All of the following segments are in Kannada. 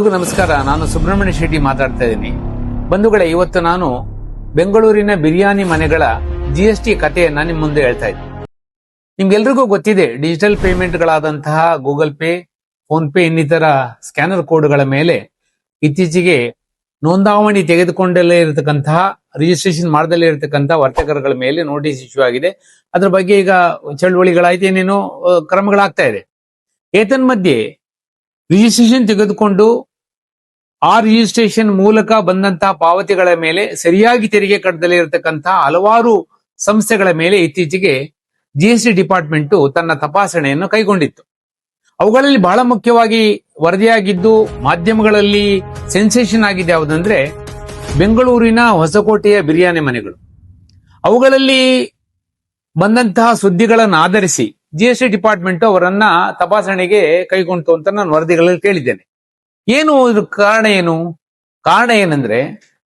ನಮಸ್ಕಾರ. ನಾನು ಸುಬ್ರಹ್ಮಣ್ಯ ಶೆಟ್ಟಿ ಮಾತಾಡ್ತಾ ಇದ್ದೀನಿ. ಬಂಧುಗಳೇ, ಇವತ್ತು ನಾನು ಬೆಂಗಳೂರಿನ ಬಿರಿಯಾನಿ ಮನೆಗಳ ಜಿಎಸ್ಟಿ ಕಥೆಯನ್ನ ನಿಮ್ಮ ಮುಂದೆ ಹೇಳ್ತಾ ಇದ್ದೀನಿ. ನಿಮ್ಗೆಲ್ರಿಗೂ ಗೊತ್ತಿದೆ, ಡಿಜಿಟಲ್ ಪೇಮೆಂಟ್ಗಳಾದಂತಹ ಗೂಗಲ್ ಪೇ, ಫೋನ್ ಪೇ ಇನ್ನಿತರ ಸ್ಕ್ಯಾನರ್ ಕೋಡ್ಗಳ ಮೇಲೆ ಇತ್ತೀಚೆಗೆ ನೋಂದಾವಣಿ ತೆಗೆದುಕೊಂಡಲ್ಲೇ ಇರತಕ್ಕಂತಹ, ರಿಜಿಸ್ಟ್ರೇಷನ್ ಮಾಡದಲ್ಲೇ ಇರತಕ್ಕಂತಹ ವರ್ತಕರುಗಳ ಮೇಲೆ ನೋಟಿಸ್ ಇಶ್ಯೂ ಆಗಿದೆ. ಅದ್ರ ಬಗ್ಗೆ ಈಗ ಚಳುವಳಿಗಳಾಯ್ತು, ಏನೇನೋ ಕ್ರಮಗಳಾಗ್ತಾ ಇದೆ. ಏತನ್ಮಧ್ಯೆ ರಿಜಿಸ್ಟ್ರೇಷನ್ ತೆಗೆದುಕೊಂಡು ಆ ರಿಜಿಸ್ಟ್ರೇಷನ್ ಮೂಲಕ ಬಂದಂತಹ ಪಾವತಿಗಳ ಮೇಲೆ ಸರಿಯಾಗಿ ತೆರಿಗೆ ಕಟ್ಟದಲ್ಲೇ ಇರತಕ್ಕಂತಹ ಹಲವಾರು ಸಂಸ್ಥೆಗಳ ಮೇಲೆ ಇತ್ತೀಚೆಗೆ ಜಿಎಸ್ಟಿ ಡಿಪಾರ್ಟ್ಮೆಂಟ್ ತನ್ನ ತಪಾಸಣೆಯನ್ನು ಕೈಗೊಂಡಿತ್ತು. ಅವುಗಳಲ್ಲಿ ಬಹಳ ಮುಖ್ಯವಾಗಿ ವರದಿಯಾಗಿದ್ದು, ಮಾಧ್ಯಮಗಳಲ್ಲಿ ಸೆನ್ಸೇಷನ್ ಆಗಿದೆ ಯಾವುದಂದ್ರೆ ಬೆಂಗಳೂರಿನ ಹೊಸಕೋಟೆಯ ಬಿರಿಯಾನಿ ಮನೆಗಳು. ಅವುಗಳಲ್ಲಿ ಬಂದಂತಹ ಸುದ್ದಿಗಳನ್ನು ಆಧರಿಸಿ ಜಿಎಸ್ಟಿ ಡಿಪಾರ್ಟ್ಮೆಂಟ್ ಅವರನ್ನ ತಪಾಸಣೆಗೆ ಕೈಗೊಂಡು ಅಂತ ನಾನು ವರದಿಗಳಲ್ಲಿ ಕೇಳಿದ್ದೇನೆ. ಏನು ಇದ್ರ ಕಾರಣ ಏನಂದ್ರೆ,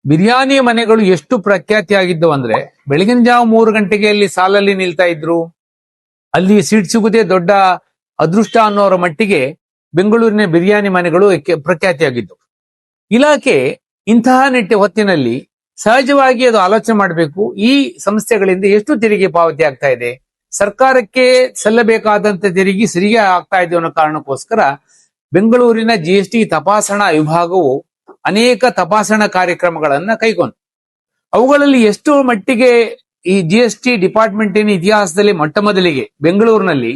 ಬಿರಿಯಾನಿ ಮನೆಗಳು ಎಷ್ಟು ಪ್ರಖ್ಯಾತಿಯಾಗಿದ್ದವು ಅಂದ್ರೆ, ಬೆಳಗಿನ ಜಾವ 3 ಗಂಟೆಗೆ ಅಲ್ಲಿ ಸಾಲಲ್ಲಿ ನಿಲ್ತಾ ಇದ್ರು. ಅಲ್ಲಿ ಸೀಟ್ ಸಿಗುದೇ ದೊಡ್ಡ ಅದೃಷ್ಟ ಅನ್ನೋರ ಮಟ್ಟಿಗೆ ಬೆಂಗಳೂರಿನ ಬಿರಿಯಾನಿ ಮನೆಗಳು ಪ್ರಖ್ಯಾತಿಯಾಗಿದ್ದವು. ಇಲಾಖೆ ಇಂತಹ ಹೊತ್ತಿನಲ್ಲಿ ಸಹಜವಾಗಿ ಅದು ಆಲೋಚನೆ ಮಾಡಬೇಕು, ಈ ಸಂಸ್ಥೆಗಳಿಂದ ಎಷ್ಟು ತೆರಿಗೆ ಪಾವತಿ ಆಗ್ತಾ ಇದೆ, ಸರ್ಕಾರಕ್ಕೆ ಸಲ್ಲಬೇಕಾದಂತ ತೆರಿಗೆ ಸರಿಗೆ ಆಗ್ತಾ ಇದೆ ಅನ್ನೋ ಕಾರಣಕ್ಕೋಸ್ಕರ ಬೆಂಗಳೂರಿನ ಜಿಎಸ್ಟಿ ತಪಾಸಣಾ ವಿಭಾಗವು ಅನೇಕ ತಪಾಸಣಾ ಕಾರ್ಯಕ್ರಮಗಳನ್ನ ಕೈಗೊಂಡು, ಅವುಗಳಲ್ಲಿ ಎಷ್ಟು ಮಟ್ಟಿಗೆ ಈ ಜಿಎಸ್ಟಿ ಡಿಪಾರ್ಟ್ಮೆಂಟಿನ ಇತಿಹಾಸದಲ್ಲಿ ಮೊಟ್ಟ ಮೊದಲಿಗೆ ಬೆಂಗಳೂರಿನಲ್ಲಿ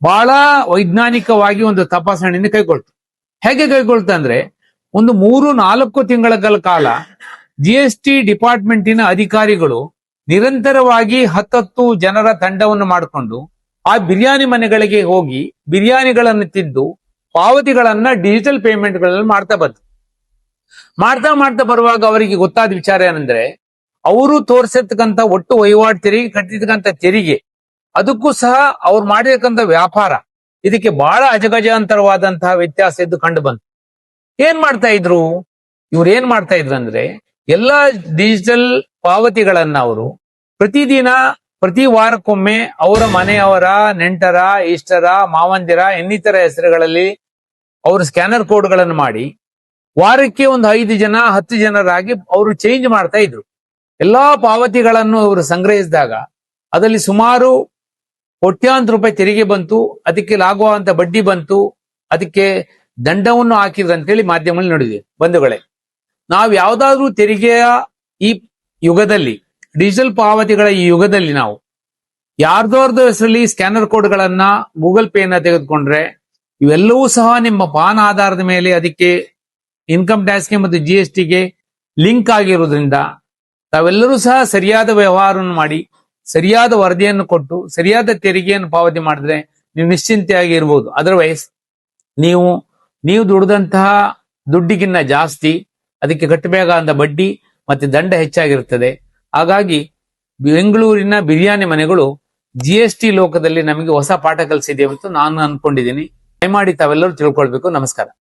ಬಹಳ ವೈಜ್ಞಾನಿಕವಾಗಿ ಒಂದು ತಪಾಸಣೆಯನ್ನು ಕೈಗೊಳ್ತು. ಹೇಗೆ ಕೈಗೊಳ್ತು ಅಂದ್ರೆ, ಒಂದು 3-4 ತಿಂಗಳ ಕಾಲ ಜಿಎಸ್ಟಿ ಡಿಪಾರ್ಟ್ಮೆಂಟಿನ ಅಧಿಕಾರಿಗಳು ನಿರಂತರವಾಗಿ 10 ಜನರ ತಂಡವನ್ನು ಮಾಡಿಕೊಂಡು ಆ ಬಿರಿಯಾನಿ ಮನೆಗಳಿಗೆ ಹೋಗಿ ಬಿರಿಯಾನಿಗಳನ್ನು ತಿಂದು ಪಾವತಿಗಳನ್ನ ಡಿಜಿಟಲ್ ಪೇಮೆಂಟ್ಗಳಲ್ಲಿ ಮಾಡ್ತಾ ಬರುವಾಗ ಅವರಿಗೆ ಗೊತ್ತಾದ ವಿಚಾರ ಏನಂದ್ರೆ, ಅವರು ತೋರಿಸಿರ್ತಕ್ಕಂಥ ಒಟ್ಟು ವಹಿವಾಟು ತೆರಿಗೆ, ಕಟ್ಟಿರ್ತಕ್ಕಂಥ ತೆರಿಗೆ, ಅದಕ್ಕೂ ಸಹ ಅವ್ರು ಮಾಡಿರ್ತಕ್ಕಂಥ ವ್ಯಾಪಾರ, ಇದಕ್ಕೆ ಬಹಳ ಅಜಗಜಾಂತರವಾದಂತಹ ವ್ಯತ್ಯಾಸ ಇದ್ದು ಕಂಡು ಬಂತು. ಏನ್ ಮಾಡ್ತಾ ಇದ್ರು ಅಂದ್ರೆ, ಎಲ್ಲಾ ಡಿಜಿಟಲ್ ಪಾವತಿಗಳನ್ನ ಅವರು ಪ್ರತಿ ವಾರಕ್ಕೊಮ್ಮೆ ಅವರ ಮನೆಯವರ, ನೆಂಟರ, ಇಷ್ಟರ, ಮಾವಂದಿರ ಇನ್ನಿತರ ಹೆಸರುಗಳಲ್ಲಿ ಅವರು ಸ್ಕ್ಯಾನರ್ ಕೋಡ್ಗಳನ್ನು ಮಾಡಿ ವಾರಕ್ಕೆ ಒಂದು 5 ಜನ 10 ಜನರಾಗಿ ಅವರು ಚೇಂಜ್ ಮಾಡ್ತಾ ಇದ್ರು. ಎಲ್ಲಾ ಪಾವತಿಗಳನ್ನು ಅವರು ಸಂಗ್ರಹಿಸಿದಾಗ ಅದರಲ್ಲಿ ಸುಮಾರು ಕೋಟ್ಯಾಂತರ ರೂಪಾಯಿ ತೆರಿಗೆ ಬಂತು, ಅದಕ್ಕೆ ಲಾಗುವಂತ ಬಡ್ಡಿ ಬಂತು, ಅದಕ್ಕೆ ದಂಡವನ್ನು ಹಾಕಿದ್ರು ಅಂತೇಳಿ ಮಾಧ್ಯಮದಲ್ಲಿ ನೋಡಿದ್ವಿ. ಬಂಧುಗಳೇ, ನಾವು ಯಾವ್ದಾದ್ರೂ ತೆರಿಗೆಯ ಈ ಯುಗದಲ್ಲಿ, ಡಿಜಿಟಲ್ ಪಾವತಿಗಳ ಈ ಯುಗದಲ್ಲಿ ನಾವು ಯಾರ್ದೋರ್ದು ಹೆಸರಲ್ಲಿ ಸ್ಕ್ಯಾನರ್ ಕೋಡ್ಗಳನ್ನ, ಗೂಗಲ್ ಪೇನ ತೆಗೆದುಕೊಂಡ್ರೆ ಇವೆಲ್ಲವೂ ಸಹ ನಿಮ್ಮ ಪಾನ್ ಆಧಾರದ ಮೇಲೆ ಅದಕ್ಕೆ ಇನ್ಕಮ್ ಟ್ಯಾಕ್ಸ್ಗೆ ಮತ್ತು ಜಿಎಸ್ಟಿಗೆ ಲಿಂಕ್ ಆಗಿರುವುದರಿಂದ ತಾವೆಲ್ಲರೂ ಸಹ ಸರಿಯಾದ ವ್ಯವಹಾರವನ್ನು ಮಾಡಿ, ಸರಿಯಾದ ವರದಿಯನ್ನು ಕೊಟ್ಟು, ಸರಿಯಾದ ತೆರಿಗೆಯನ್ನು ಪಾವತಿ ಮಾಡಿದ್ರೆ ನೀವು ನಿಶ್ಚಿಂತೆಯಾಗಿ ಇರ್ಬೋದು. ಅದರ್ವೈಸ್ ನೀವು ದುಡಿದಂತಹ ದುಡ್ಡಿಗಿನ್ನ ಜಾಸ್ತಿ ಅದಕ್ಕೆ ಕಟ್ಟಬೇಕಾದ ಬಡ್ಡಿ ಮತ್ತೆ ದಂಡ ಹೆಚ್ಚಾಗಿರುತ್ತದೆ. ಹಾಗಾಗಿ ಬೆಂಗಳೂರಿನ ಬಿರಿಯಾನಿ ಮನೆಗಳು ಜಿಎಸ್ಟಿ ಲೋಕದಲ್ಲಿ ನಮಗೆ ಹೊಸ ಪಾಠ ಕಲಿಸಿದೆ ಅಂತ ನಾನು ಅನ್ಕೊಂಡಿದ್ದೀನಿ. ದಯಮಾಡಿ ತಾವೆಲ್ಲರೂ ತಿಳ್ಕೊಳ್ಬೇಕು. ನಮಸ್ಕಾರ.